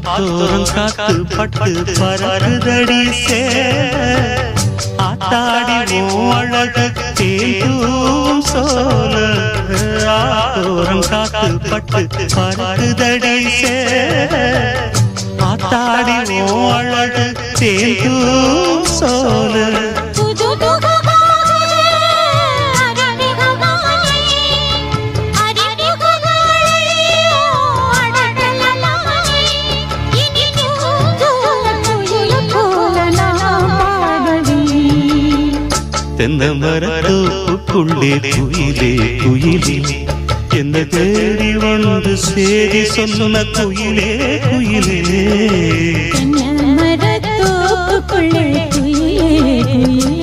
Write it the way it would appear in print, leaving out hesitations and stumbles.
ஆத்தோரம் காத்து பட்டு பறகுதடி ஆத்தாடி அழகு தேடும் சோல ஆத்தோரம் காத்து பட்டு பறகுதடி ஆத்தாடி அழகு தேடும் சோல தென்னை மரத்தோப்புக்குள்ளே குயிலே குயிலே என்ன தேடி வந்து சேதி சொன்ன குயிலே குயிலே தென்னை மரத்தோப்புக்குள்ளே குயிலே குயிலே